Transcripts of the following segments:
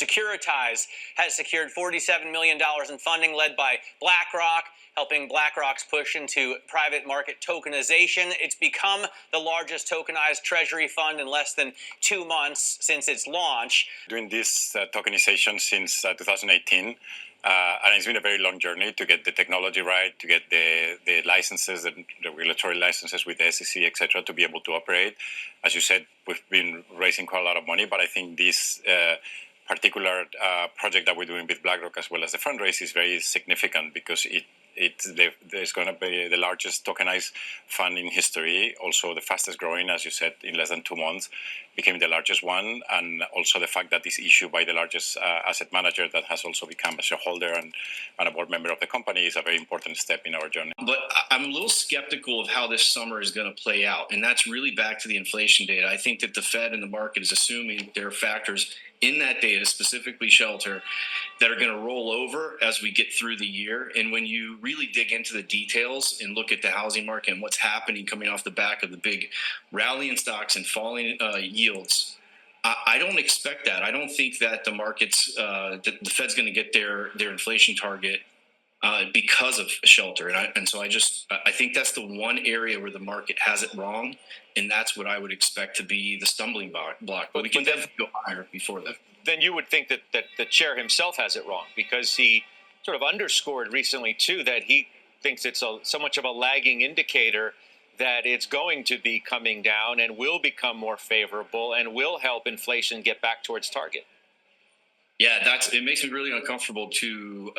Securitize has secured $47 million in funding led by Blackrock, helping Blackrock's push into private market tokenization. It's become the largest tokenized treasury fund in less than 2 months since its launch. Doing this tokenization since 2018. And it's been a very long journey to get the technology right, to get the licenses, the regulatory licenses with the SEC, et cetera, to be able to operate. As you said, we've been raising quite a lot of money, but I think this particular project that we're doing with BlackRock, as well as the fundraise, is very significant because there's going to be the largest tokenized fund in history, also the fastest growing, as you said, in less than 2 months, became the largest one, and also the fact that it's issued by the largest asset manager that has also become a shareholder and a board member of the company is a very important step in our journey. But I'm a little skeptical of how this summer is going to play out, and that's really back to the inflation data. I think that the Fed and the market is assuming there are factors in that data, specifically shelter, that are going to roll over as we get through the year. And when you really dig into the details and look at the housing market and what's happening coming off the back of the big rally in stocks and falling yields, I don't expect that. I don't think that the markets, the Fed's going to get their inflation target because of shelter. And so I think that's the one area where the market has it wrong. And that's what I would expect to be the stumbling block. But we can definitely go higher before that. Then you would think that the chair himself has it wrong, because he sort of underscored recently, too, that he thinks it's so much of a lagging indicator that it's going to be coming down and will become more favorable and will help inflation get back towards target. Yeah, it makes me really uncomfortable to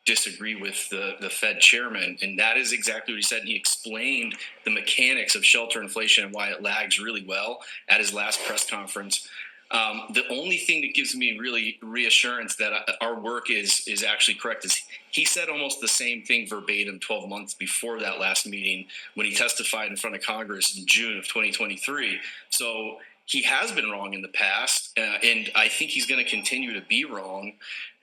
disagree with the Fed chairman, and that is exactly what he said. And he explained the mechanics of shelter inflation and why it lags really well at his last press conference. The only thing that gives me really reassurance that our work is actually correct is he said almost the same thing verbatim 12 months before that last meeting when he testified in front of Congress in June of 2023. So he has been wrong in the past, and I think he's going to continue to be wrong.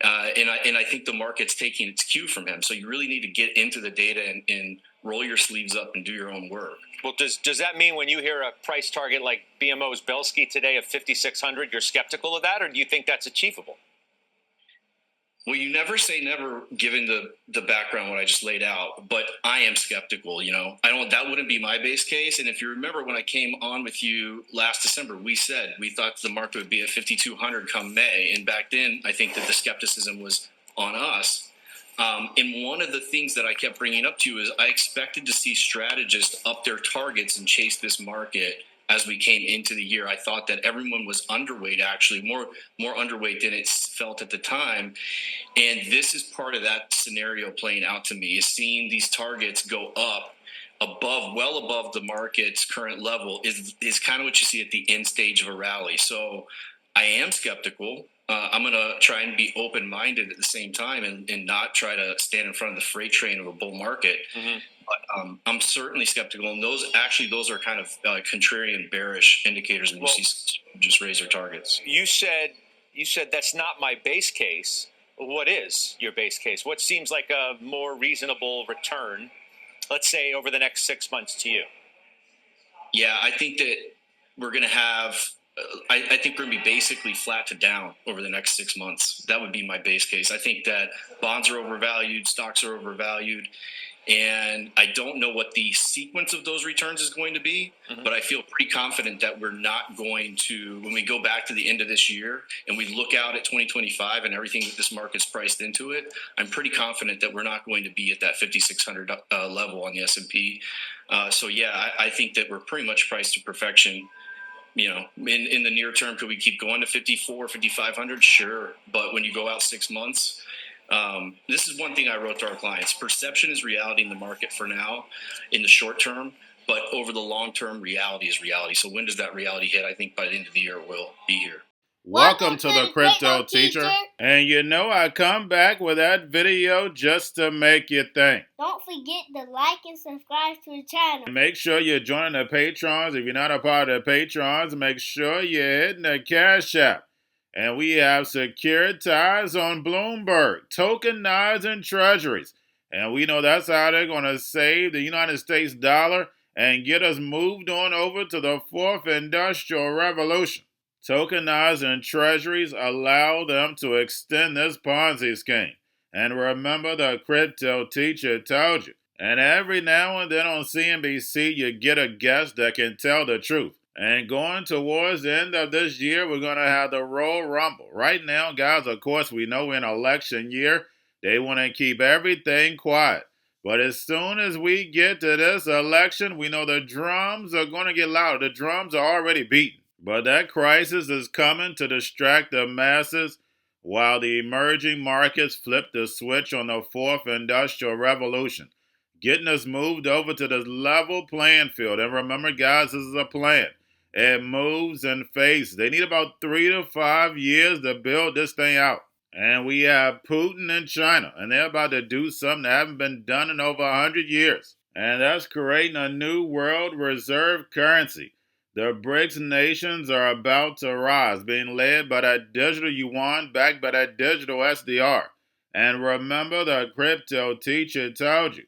And I think the market's taking its cue from him. So you really need to get into the data and roll your sleeves up and do your own work. Well, does that mean when you hear a price target like BMO's Belsky today of 5,600, you're skeptical of that, or do you think that's achievable? Well, you never say never, given the background what I just laid out, but I am skeptical. That wouldn't be my base case. And if you remember when I came on with you last December, we said we thought the market would be at 5,200 come May. And back then, I think that the skepticism was on us. And one of the things that I kept bringing up to you is I expected to see strategists up their targets and chase this market as we came into the year. I thought that everyone was underweight, actually, more underweight than it felt at the time. And this is part of that scenario playing out to me, is seeing these targets go up well above the market's current level is kind of what you see at the end stage of a rally. So I am skeptical. I'm going to try and be open-minded at the same time and not try to stand in front of the freight train of a bull market. Mm-hmm. But I'm certainly skeptical. And those are kind of contrarian bearish indicators when you see just raise their targets. You said that's not my base case. What is your base case? What seems like a more reasonable return, let's say, over the next 6 months to you? Yeah, I think that we're going to have I think we're going to be basically flat to down over the next 6 months. That would be my base case. I think that bonds are overvalued, stocks are overvalued, and I don't know what the sequence of those returns is going to be, but I feel pretty confident that we're not going to, when we go back to the end of this year and we look out at 2025 and everything that this market's priced into it, I'm pretty confident that we're not going to be at that 5,600 level on the S&P. So yeah, I think that we're pretty much priced to perfection. In the near term, could we keep going to 54, 5,500? Sure. But when you go out 6 months, this is one thing I wrote to our clients. Perception is reality in the market for now, in the short term, but over the long term, reality is reality. So when does that reality hit? I think by the end of the year, we'll be here. Welcome to the Crypto Teacher. And I come back with that video just to make you think. Don't forget to like and subscribe to the channel. And make sure you're joining the Patrons. If you're not a part of the Patrons, make sure you're hitting the Cash App. And we have Securitize on Bloomberg, tokenizing treasuries. And we know that's how they're going to save the United States dollar and get us moved on over to the fourth industrial revolution. Tokenizing treasuries allow them to extend this Ponzi scheme. And remember, the crypto teacher told you. And every now and then on CNBC, you get a guest that can tell the truth. And going towards the end of this year, we're going to have the Royal Rumble. Right now, guys, of course, we know in election year, they want to keep everything quiet. But as soon as we get to this election, we know the drums are going to get louder. The drums are already beaten. But that crisis is coming to distract the masses while the emerging markets flip the switch on the fourth industrial revolution, getting us moved over to this level playing field. And remember, guys, this is a plan. It moves in phases. They need about 3 to 5 years to build this thing out. And we have Putin in China, and they're about to do something that hasn't been done in over 100 years. And that's creating a new world reserve currency. The BRICS nations are about to rise, being led by that digital yuan backed by that digital SDR. And remember, the crypto teacher told you.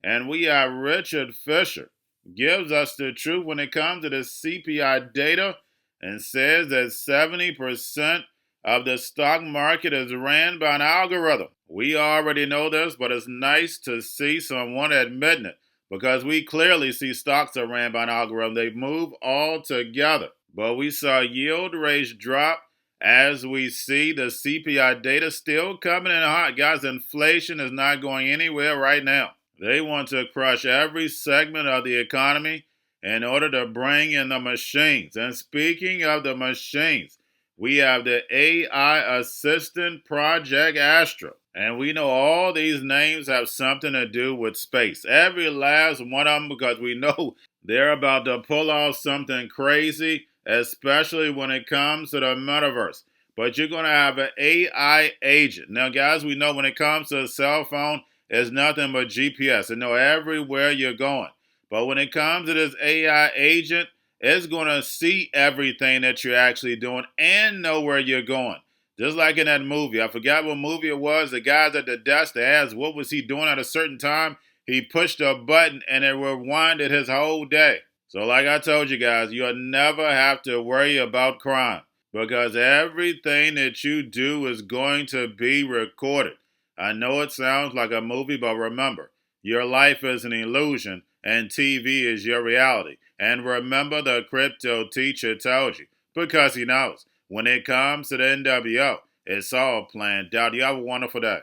And we have Richard Fisher, gives us the truth when it comes to the CPI data and says that 70% of the stock market is ran by an algorithm. We already know this, but it's nice to see someone admitting it, because we clearly see stocks are ran by an algorithm. They move all together. But we saw yield rates drop as we see the CPI data still coming in hot. Guys, inflation is not going anywhere right now. They want to crush every segment of the economy in order to bring in the machines. And speaking of the machines, we have the AI assistant Project Astra. And we know all these names have something to do with space. Every last one of them, because we know they're about to pull off something crazy, especially when it comes to the metaverse. But you're going to have an AI agent. Now, guys, we know when it comes to a cell phone, it's nothing but GPS. It know everywhere you're going. But when it comes to this AI agent, it's going to see everything that you're actually doing and know where you're going. Just like in that movie. I forgot what movie it was. The guys at the desk, they asked what was he doing at a certain time. He pushed a button and it rewinded his whole day. So like I told you guys, you'll never have to worry about crime, because everything that you do is going to be recorded. I know it sounds like a movie, but remember, your life is an illusion and TV is your reality. And remember, the crypto teacher told you, because he knows. When it comes to the NWO, it's all planned out. You have a wonderful day.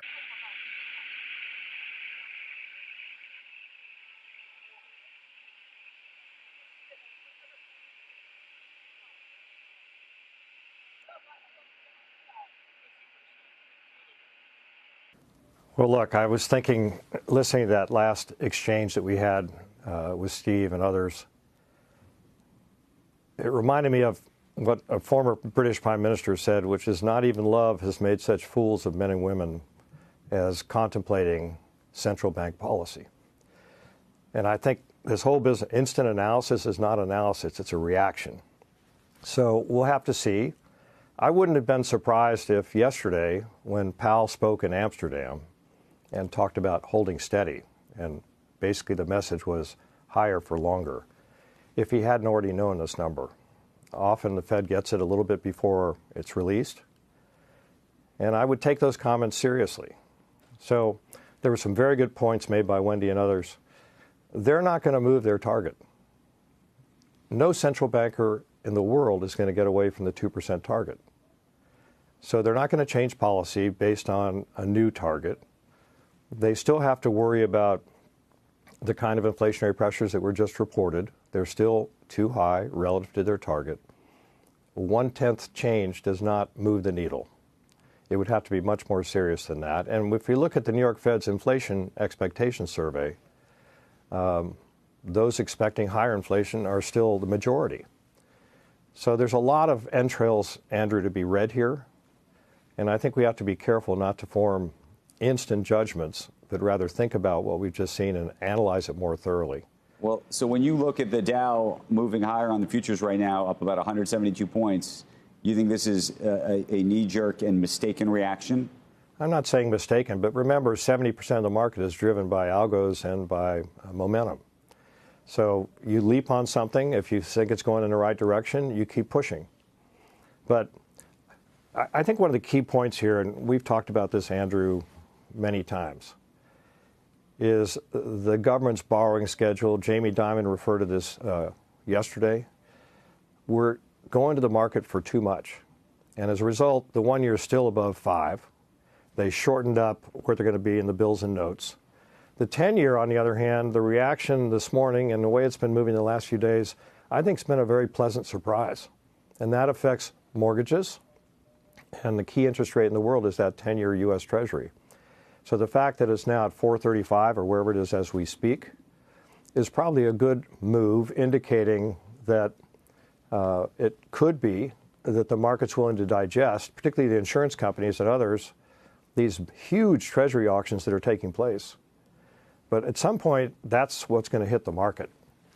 Well, look, I was thinking, listening to that last exchange that we had with Steve and others, it reminded me of what a former British Prime Minister said, which is, not even love has made such fools of men and women as contemplating central bank policy. And I think this whole business, instant analysis is not analysis, it's a reaction. So we'll have to see. I wouldn't have been surprised if yesterday, when Powell spoke in Amsterdam and talked about holding steady, and basically the message was higher for longer, if he hadn't already known this number. Often the Fed gets it a little bit before it's released. And I would take those comments seriously. So there were some very good points made by Wendy and others. They're not going to move their target. No central banker in the world is going to get away from the 2% target. So they're not going to change policy based on a new target. They still have to worry about the kind of inflationary pressures that were just reported. They're still too high relative to their target. 1/10 change does not move the needle. It would have to be much more serious than that. And if we look at the New York Fed's inflation expectation survey, those expecting higher inflation are still the majority. So there's a lot of entrails, Andrew, to be read here. And I think we have to be careful not to form instant judgments, but rather think about what we've just seen and analyze it more thoroughly. Well, so when you look at the Dow moving higher on the futures right now, up about 172 points, you think this is a knee-jerk and mistaken reaction? I'm not saying mistaken, but remember, 70% of the market is driven by algos and by momentum. So you leap on something. If you think it's going in the right direction, you keep pushing. But I think one of the key points here, and we've talked about this, Andrew, many times, is the government's borrowing schedule. Jamie Dimon referred to this yesterday. We're going to the market for too much. And as a result, the 1 year is still above 5. They shortened up where they're going to be in the bills and notes. The 10-year, on the other hand, the reaction this morning and the way it's been moving the last few days, I think it's been a very pleasant surprise. And that affects mortgages. And the key interest rate in the world is that 10-year U.S. Treasury. So the fact that it's now at 435 or wherever it is as we speak is probably a good move, indicating that it could be that the market's willing to digest, particularly the insurance companies and others, these huge Treasury auctions that are taking place. But at some point, that's what's going to hit the market.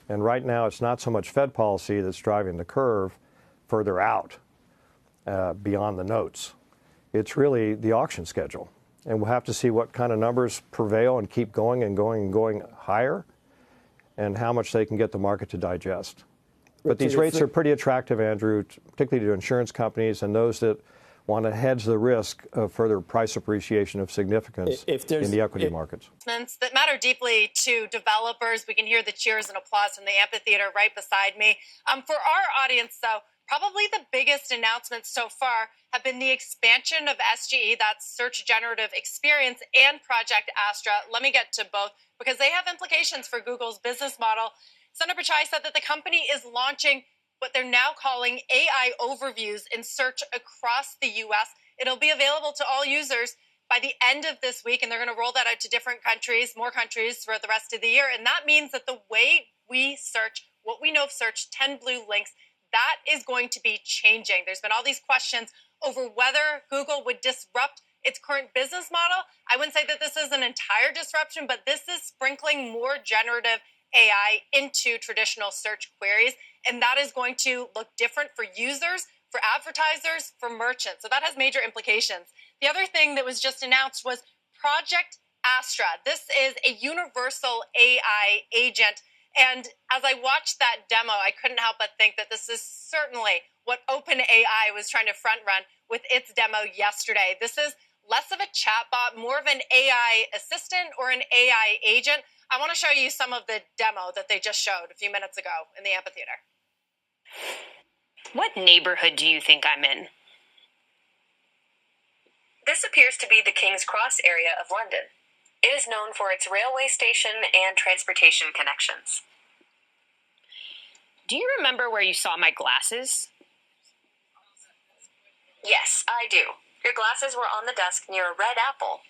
And right now, it's not so much Fed policy that's driving the curve further out beyond the notes. It's really the auction schedule. And we'll have to see what kind of numbers prevail and keep going and going and going higher, and how much they can get the market to digest. But these rates are pretty attractive, Andrew, particularly to insurance companies and those that want to hedge the risk of further price appreciation of significance in the equity markets. That matter deeply to developers. We can hear the cheers and applause from the amphitheater right beside me. For our audience, though, probably the biggest announcements so far have been the expansion of SGE, that's Search Generative Experience, and Project Astra. Let me get to both because they have implications for Google's business model. Sundar Pichai said that the company is launching what they're now calling AI overviews in search across the U.S. It'll be available to all users by the end of this week, and they're going to roll that out to different countries, more countries throughout the rest of the year. And that means that the way we search, what we know of search, 10 blue links, that is going to be changing. There's been all these questions over whether Google would disrupt its current business model. I wouldn't say that this is an entire disruption, but this is sprinkling more generative AI into traditional search queries. And that is going to look different for users, for advertisers, for merchants. So that has major implications. The other thing that was just announced was Project Astra. This is a universal AI agent. And as I watched that demo, I couldn't help but think that this is certainly what OpenAI was trying to front run with its demo yesterday. This is less of a chatbot, more of an AI assistant or an AI agent. I want to show you some of the demo that they just showed a few minutes ago in the amphitheater. What neighborhood do you think I'm in? This appears to be the King's Cross area of London. It is known for its railway station and transportation connections. Do you remember where you saw my glasses? Yes, I do. Your glasses were on the desk near a red apple.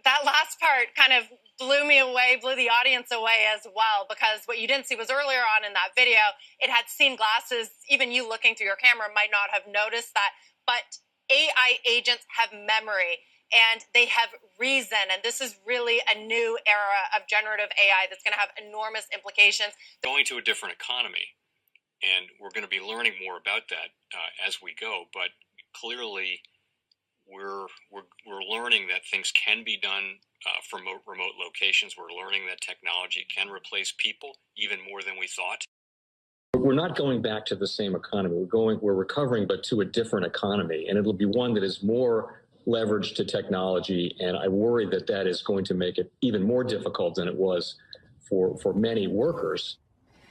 That last part kind of blew me away, blew the audience away as well, because what you didn't see was earlier on in that video, it had seen glasses. Even you looking through your camera might not have noticed that, but AI agents have memory and they have reason. And this is really a new era of generative AI that's going to have enormous implications. Going to a different economy, and we're going to be learning more about that as we go. But clearly, we're learning that things can be done from remote locations. We're learning that technology can replace people even more than we thought. We're not going back to the same economy. We're recovering, but to a different economy, and it'll be one that is more leveraged to technology. And I worry that that is going to make it even more difficult than it was for many workers.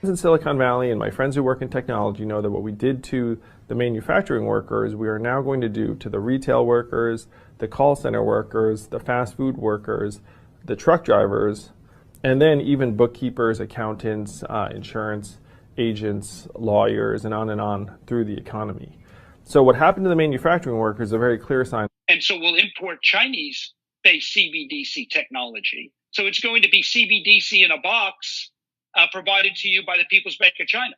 In Silicon Valley, and my friends who work in technology know that what we did to the manufacturing workers, we are now going to do to the retail workers, the call center workers, the fast food workers, the truck drivers, and then even bookkeepers, accountants, insurance agents, lawyers, and on through the economy. So what happened to the manufacturing workers is a very clear sign. And so we'll import Chinese-based CBDC technology. So it's going to be CBDC in a box provided to you by the People's Bank of China.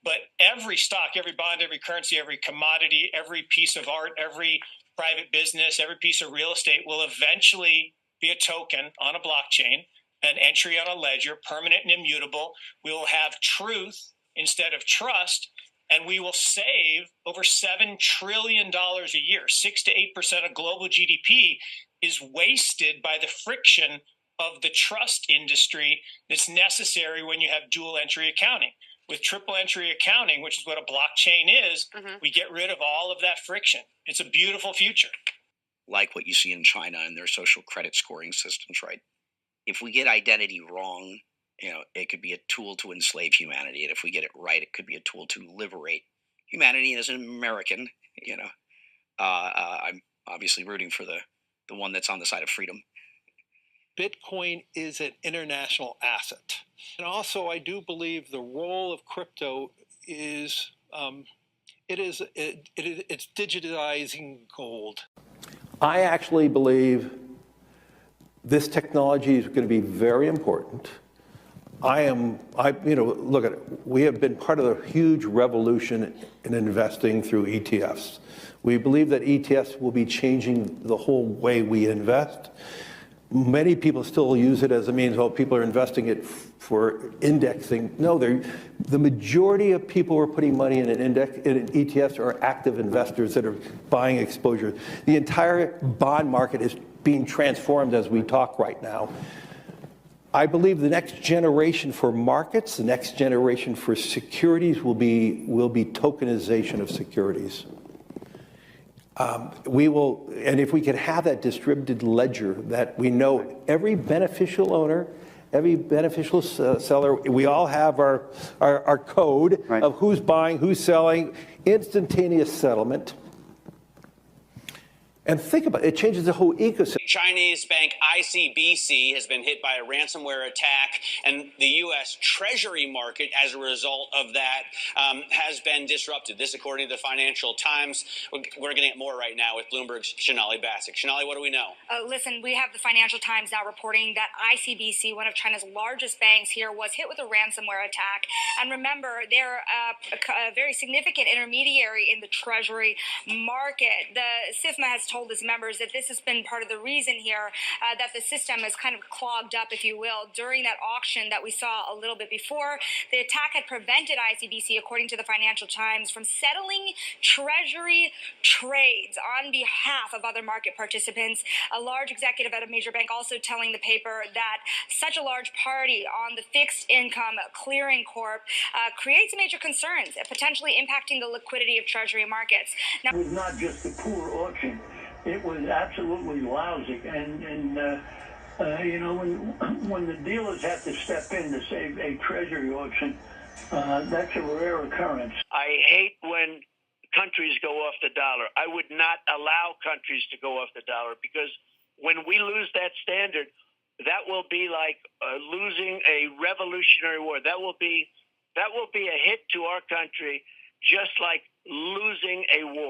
But every stock, every bond, every currency, every commodity, every piece of art, every private business, every piece of real estate will eventually be a token on a blockchain, an entry on a ledger, permanent and immutable. We will have truth instead of trust, and we will save over $7 trillion a year. 6 to 8% of global GDP is wasted by the friction of the trust industry that's necessary when you have dual entry accounting. with triple entry accounting, which is what a blockchain is, we get rid of all of that friction. It's a beautiful future. Like what you see in China and their social credit scoring systems, right? If we get identity wrong, it could be a tool to enslave humanity. And if we get it right, it could be a tool to liberate humanity. And as an American, I'm obviously rooting for the one that's on the side of freedom. Bitcoin is an international asset. And also, I do believe the role of crypto is it's digitizing gold. I actually believe this technology is going to be very important. Look at it. We have been part of the huge revolution in investing through ETFs. We believe that ETFs will be changing the whole way we invest. Many people still use it as a means, people are investing it for indexing. No, the majority of people who are putting money in in ETFs are active investors that are buying exposure. The entire bond market is being transformed as we talk right now. I believe the next generation for markets, the next generation for securities will be tokenization of securities. And if we could have that distributed ledger that we know every beneficial owner, every beneficial seller, we all have our code of who's buying, who's selling, instantaneous settlement. And think about it, it changes the whole ecosystem. Chinese bank ICBC has been hit by a ransomware attack, and the U.S. Treasury market, as a result of that, has been disrupted. This, according to the Financial Times. We're getting more right now with Bloomberg's Shonali Bassick. Shonali, what do we know? Listen, we have the Financial Times now reporting that ICBC, one of China's largest banks here, was hit with a ransomware attack. And remember, they're a very significant intermediary in the Treasury market. The SIFMA has told its members that this has been part of the reason here that the system is kind of clogged up, if you will, during that auction that we saw a little bit before. The attack had prevented ICBC, according to the Financial Times, from settling Treasury trades on behalf of other market participants. A large executive at a major bank also telling the paper that such a large party on the fixed income clearing corp creates major concerns, potentially impacting the liquidity of Treasury markets. Now, it was not just a poor auction. It was absolutely lousy, and when the dealers have to step in to save a Treasury auction, that's a rare occurrence. I hate when countries go off the dollar. I would not allow countries to go off the dollar, because when we lose that standard, that will be like losing a revolutionary war. That will be a hit to our country, just like losing a war.